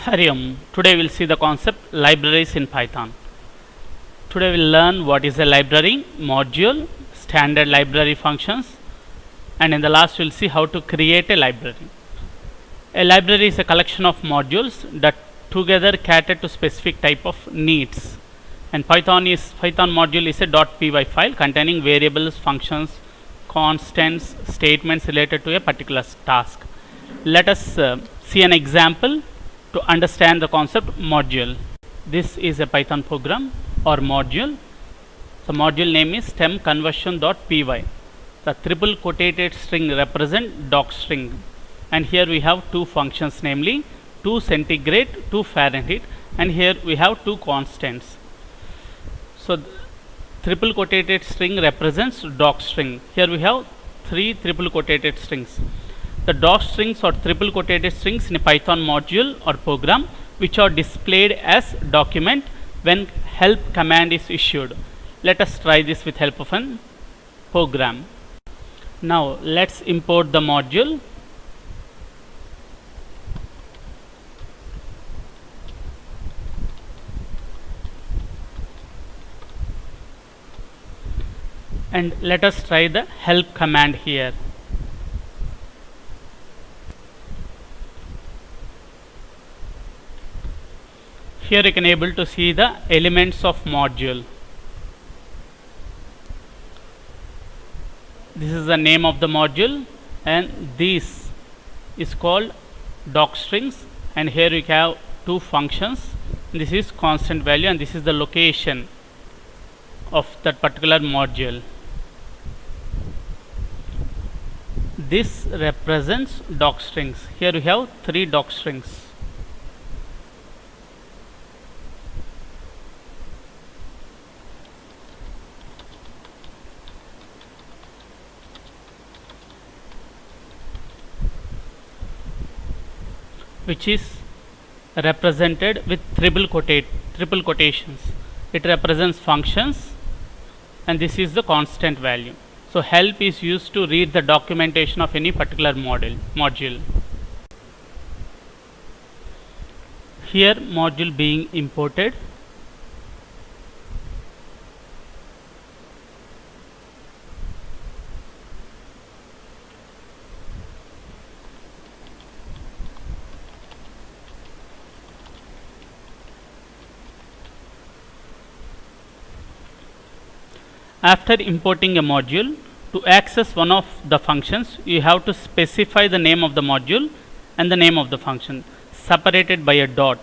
Hari Om. Today we'll see the concept libraries in Python. Today we'll learn what is a library, module, standard library functions, and in the last we'll see how to create a library. A library is a collection of modules that together cater to specific type of needs. And Python module is a .py file containing variables, functions, constants, statements related to a particular task. Let us see an example to understand the concept module. This is a Python program or module. The module name is stem conversion.py. The triple quoted string represent docstring, and here we have two functions, namely 2 centigrade, 2 Fahrenheit, and here we have two constants. So triple quoted string represents docstring. Here we have three triple quoted strings. The docstrings or triple quoted strings in a Python module or program which are displayed as document when help command is issued. Let us try this with help of an program. Now let's import the module. And let us try the help command here. Here you can able to see the elements of module. This is the name of the module, and this is called docstrings, and here we have two functions. This is constant value and this is the location of that particular module. This represents docstrings. Here we have three docstrings. Which is represented with triple quotations. It represents functions, and this is the constant value. So help is used to read the documentation of any particular module. Here module being imported. After importing a module, to access one of the functions, you have to specify the name of the module and the name of the function, separated by a dot,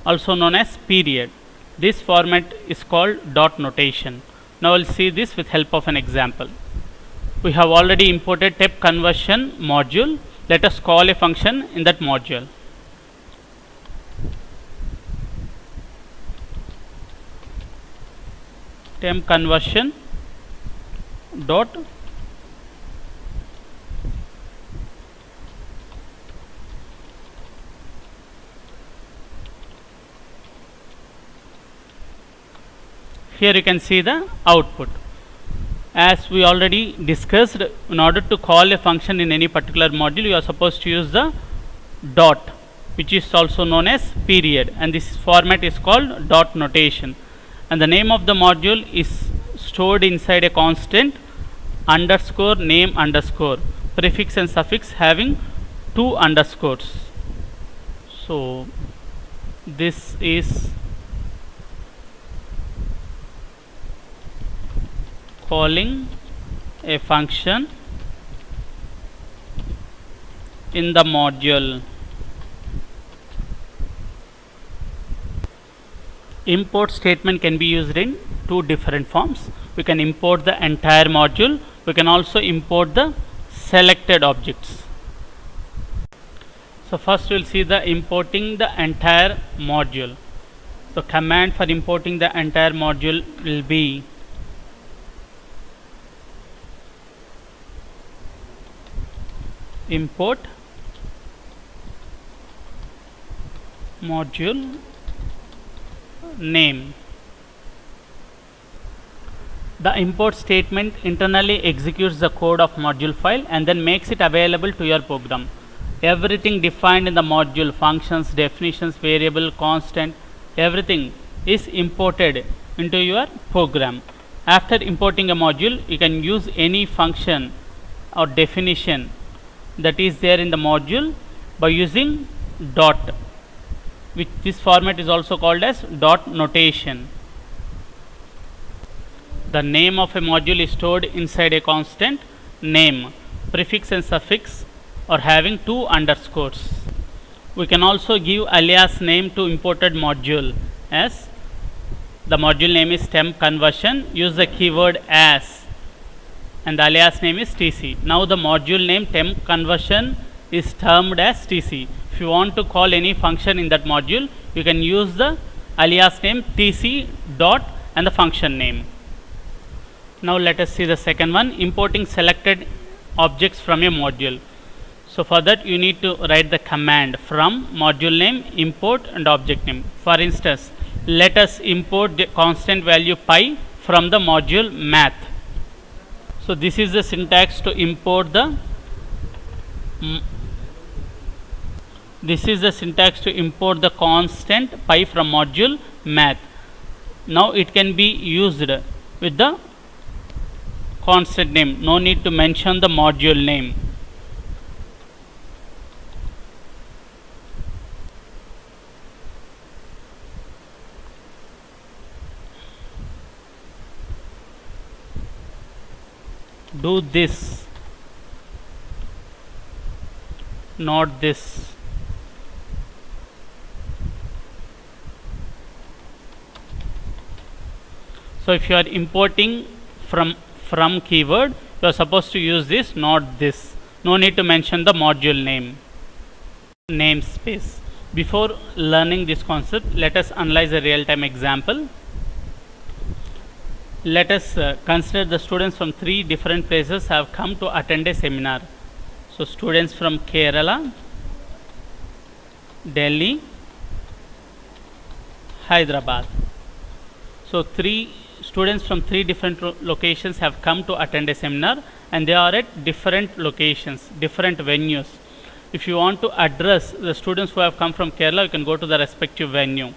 also known as period. This format is called dot notation. Now we'll see this with help of an example. We have already imported step conversion module. Let us call a function in that module. Step conversion dot here you can see the output. As we already discussed, in order to call a function in any particular module, you are supposed to use the dot, which is also known as period, and this format is called dot notation, and the name of the module is stored inside a constant underscore name underscore, prefix and suffix having two underscores. So this is calling a function in the module. Import statement can be used in two different forms. We can import the entire module. We can also import the selected objects. So first we'll see the importing the entire module. So command for importing the entire module will be import module name. The import statement internally executes the code of module file and then makes it available to your program. everything defined in the module, functions, definitions, variable, constant, everything is imported into your program. After importing a module, you can use any function or definition that is there in the module by using dot, which this format is also called as dot notation. The name of a module is stored inside a constant name, prefix and suffix, or having two underscores. We can also give alias name to imported module, as the module name is temp conversion, use the keyword as, and the alias name is tc. Now the module name temp conversion is termed as tc. If you want to call any function in that module, you can use the alias name tc dot and the function name. Now let us see the second one, importing selected objects from a module. So for that you need to write the command from module name import and object name. For instance, let us import the constant value pi from the module math. So this is the syntax to import the constant pi from module math. Now it can be used with the constant name, no need to mention the module name. Do this, not this. So if you are importing from keyword, you are supposed to use this, not this. No need to mention the module name, namespace. Before learning this concept, let us analyze a real-time example. Let us consider the students from 3 different places have come to attend a seminar. So students from Kerala, Delhi, Hyderabad. So 3 students from 3 different locations have come to attend a seminar, and they are at different locations, different venues. If you want to address the students who have come from Kerala, you can go to the respective venue.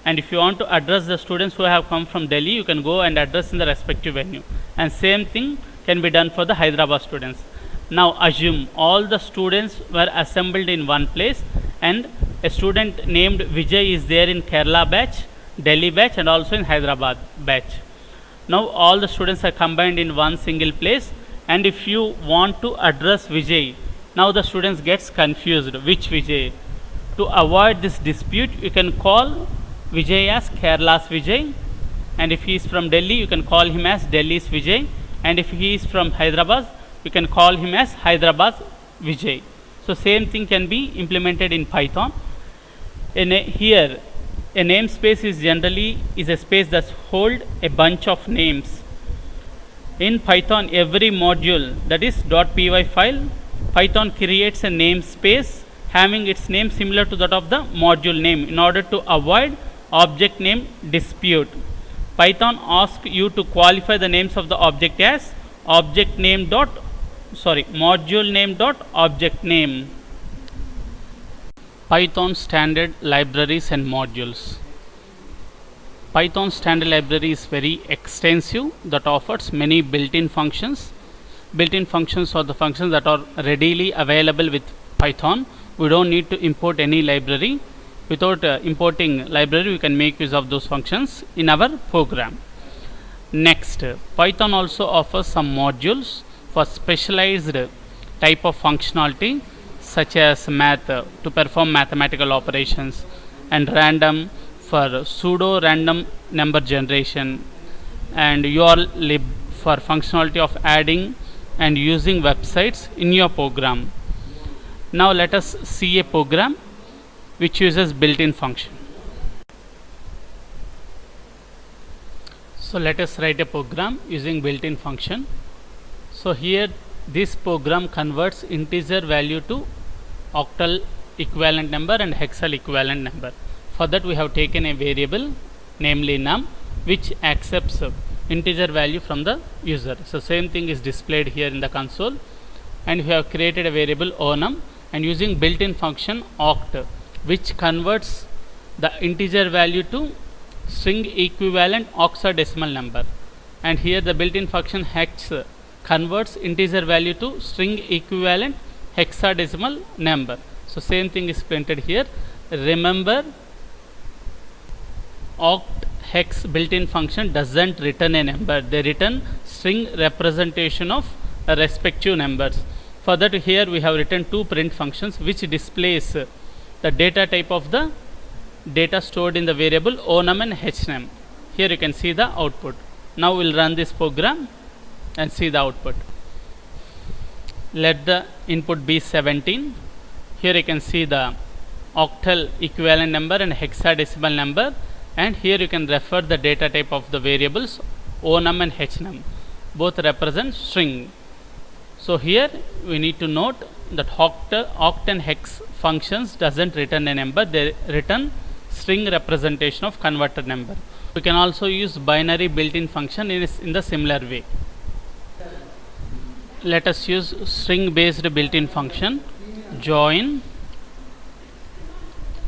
And if you want to address the students who have come from Delhi, you can go and address in the respective venue. And same thing can be done for the Hyderabad students. Now assume all the students were assembled in one place, and a student named Vijay is there in Kerala batch, Delhi batch, and also in Hyderabad batch. Now all the students are combined in one single place, and if you want to address Vijay, now the students gets confused which Vijay. To avoid this dispute, you can call Vijay as Kerala's Vijay, and if he is from Delhi, you can call him as Delhi's Vijay, and if he is from Hyderabad, you can call him as Hyderabad's Vijay. So same thing can be implemented in Python. Here a namespace is generally a space that holds a bunch of names. In Python, every module, that is .py file, Python creates a namespace having its name similar to that of the module name in order to avoid object name dispute. Python asks you to qualify the names of the object as module name dot object name. Python standard libraries and modules. Python standard library is very extensive, that offers many built-in functions. Built-in functions are the functions that are readily available with Python. We don't need to import any library. Without importing library, we can make use of those functions in our program. Next, Python also offers some modules for specialized type of functionality, such as math to perform mathematical operations, and random for pseudo random number generation, and urlib for functionality of adding and using websites in your program. Now let us see a program which uses built-in function. So let us write a program using built-in function. So here this program converts integer value to octal equivalent number and hexal equivalent number. For that we have taken a variable, namely num, which accepts integer value from the user. So same thing is displayed here in the console, and we have created a variable onum, and using built-in function oct, which converts the integer value to string equivalent octadecimal number. And here the built-in function hex converts integer value to string equivalent hexadecimal number. So same thing is printed here. Remember, oct hex built-in function doesn't return a number, they return string representation of respective numbers. For that, here we have written two print functions which displays the data type of the data stored in the variable onum and hnum. Here you can see the output. Now we'll run this program and see the output. Let the input be 17. Here you can see the octal equivalent number and hexadecimal number, and here you can refer the data type of the variables onum and hnum. Both represent string. So here we need to note that oct and hex functions doesn't return a number, they return string representation of converted number. We can also use binary built-in function in the similar way. Let us use string based built-in function join,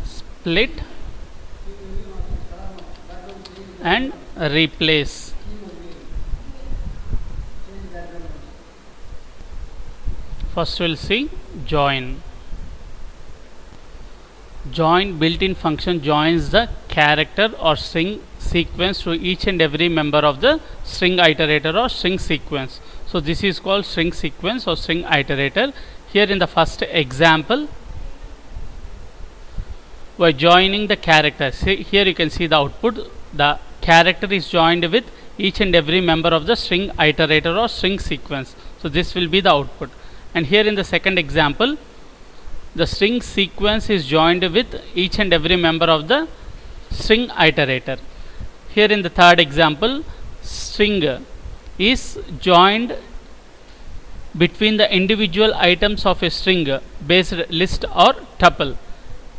split and replace. First we'll see join. Join built-in function joins the character or string sequence to each and every member of the string iterator or string sequence. So this is called string sequence or string iterator. Here in the first example, we are joining the character. See, here you can see the output. The character is joined with each and every member of the string iterator or string sequence. So this will be the output. And here in the second example, the string sequence is joined with each and every member of the string iterator. Here in the third example, string is joined between the individual items of a string based list or tuple.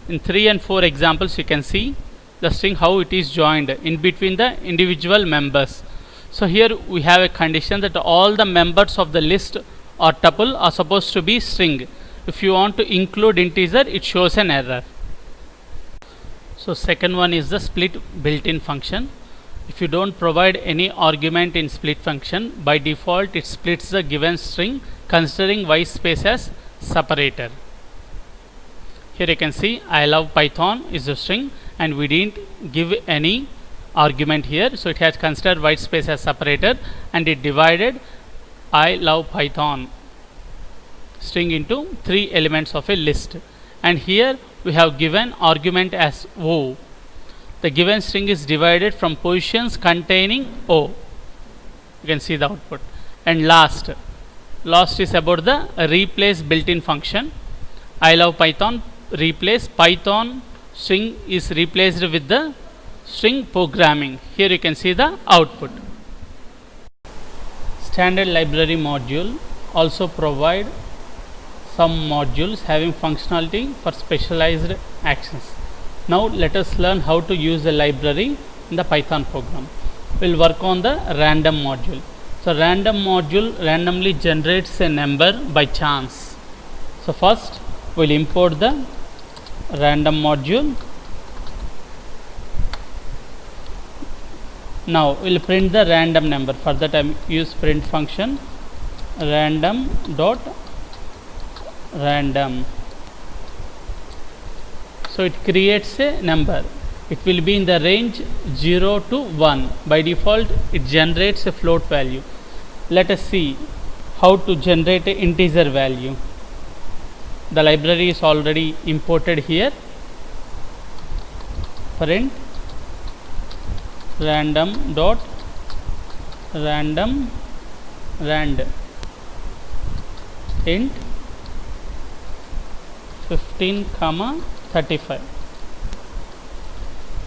In 3 and 4 examples, you can see the string how it is joined in between the individual members. So here we have a condition that all the members of the list or tuple are supposed to be string. If you want to include integer, it shows an error. So second one is the split built-in function. If you don't provide any argument in split function, by default it splits the given string considering white space as separator. Here you can see I love Python is a string and we didn't give any argument here, so it has considered white space as separator and it divided I love Python string into 3 elements of a list. And here we have given argument as O. The given string is divided from positions containing O. You can see the output. And last is about the replace built-in function. I love Python replace Python string is replaced with the string programming. Here you can see the output. Standard library module also provide some modules having functionality for specialized actions. Now let us learn how to use a library in the Python program. We will work on the random module. So random module randomly generates a number by chance. So first we will import the random module. Now we will print the random number. For that I use print function random dot random. So it creates a number. It will be in the range 0 to 1. By default it generates a float value. Let us see how to generate an integer value. The library is already imported here. Print random dot random rand int 15, 35.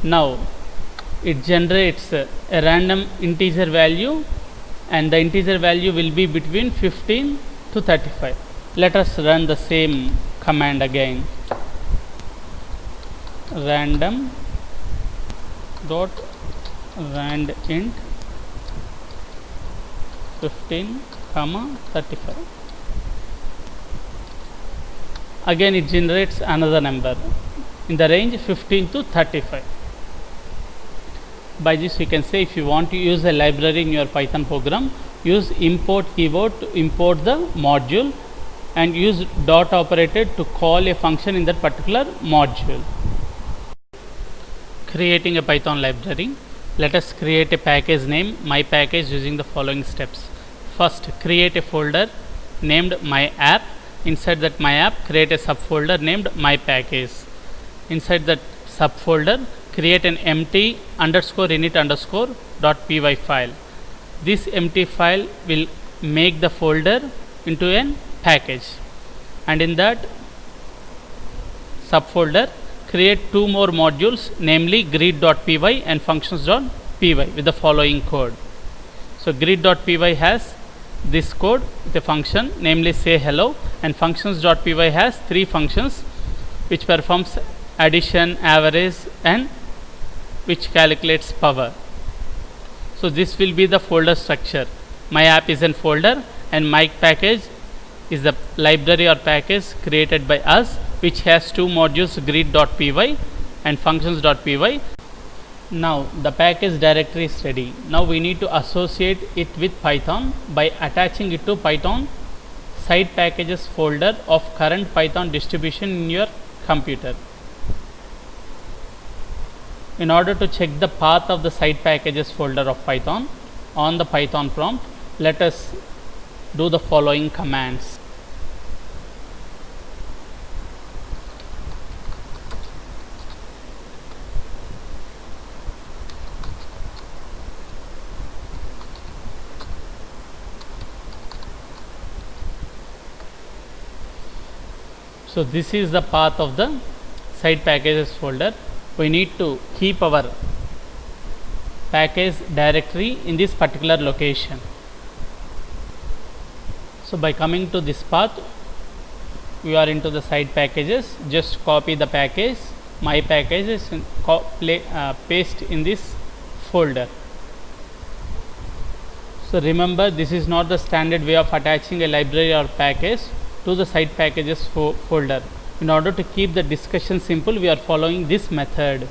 Now it generates a random integer value and the integer value will be between 15 to 35. Let us run the same command again. Random dot rand int 15, 35. Again it generates another number in the range 15 to 35. By this you can say, if you want to use a library in your Python program, use import keyword to import the module and use dot operator to call a function in that particular module. Creating a Python library. Let us create a package name my package using the following steps. First, create a folder named my app. Inside that my app, create a subfolder named my package. Inside that subfolder, create an empty _init_.py file. This empty file will make the folder into a package, and in that subfolder create two more modules, namely greet.py and functions.py with the following code. So greet.py has this code with a function namely say hello, and functions.py has three functions which performs addition, average, and which calculates power. So this will be the folder structure. My app is in folder and my package is the library or package created by us, which has two modules, greet.py and functions.py. Now the package directory is ready. Now we need to associate it with Python by attaching it to Python side packages folder of current Python distribution in your computer. In order to check the path of the side packages folder of Python on the Python prompt, let us do the following commands. So this is the path of the side packages folder. We need to keep our package directory in this particular location. So by coming to this path, we are into the side packages. Just copy the package, my packages, and paste in this folder. So remember, this is not the standard way of attaching a library or package to the side packages folder. In order to keep the discussion simple, we are following this method.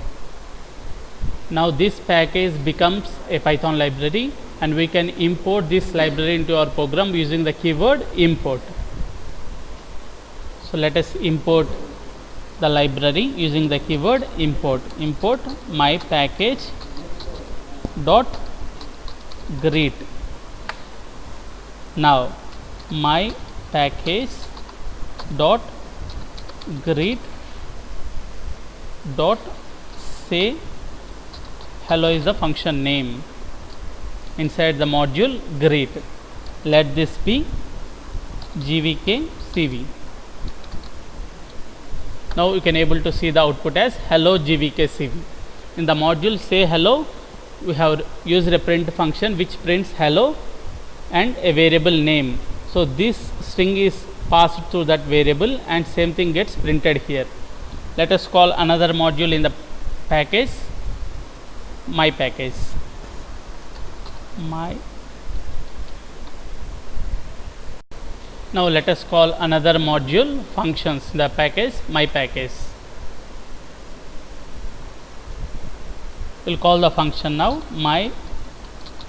Now this package becomes a Python library, and we can import this library into our program using the keyword import. So let us import the library using the keyword import. Import my package dot greet. Now my package dot greet dot say hello is the function name inside the module greet. Let this be gvk cv. Now you can able to see the output as hello gvk cv. In the module say hello, we have used a print function which prints hello and a variable name. So this string is passed through that variable, and same thing gets printed here. Let us call another module in the package, my package. Now let us call another module, functions, the package, my package. We'll call the function now my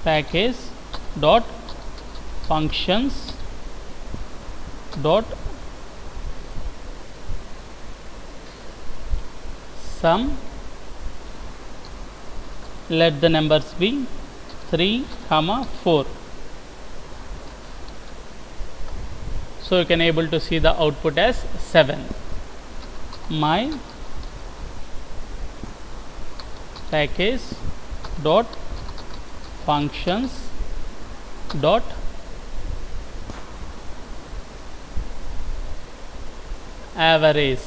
package dot functions dot sum. Let the numbers be 3, 4. So you can able to see the output as 7. My package dot functions dot average.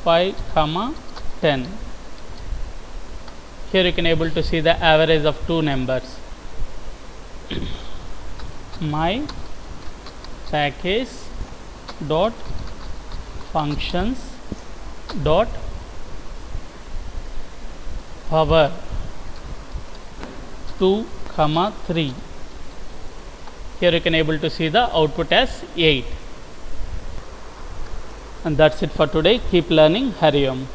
Five, 10. Here you can able to see the average of two numbers. My package dot functions dot power 2, 3. Here you can able to see the output as 8. And that's it for today. Keep learning. Hari Om.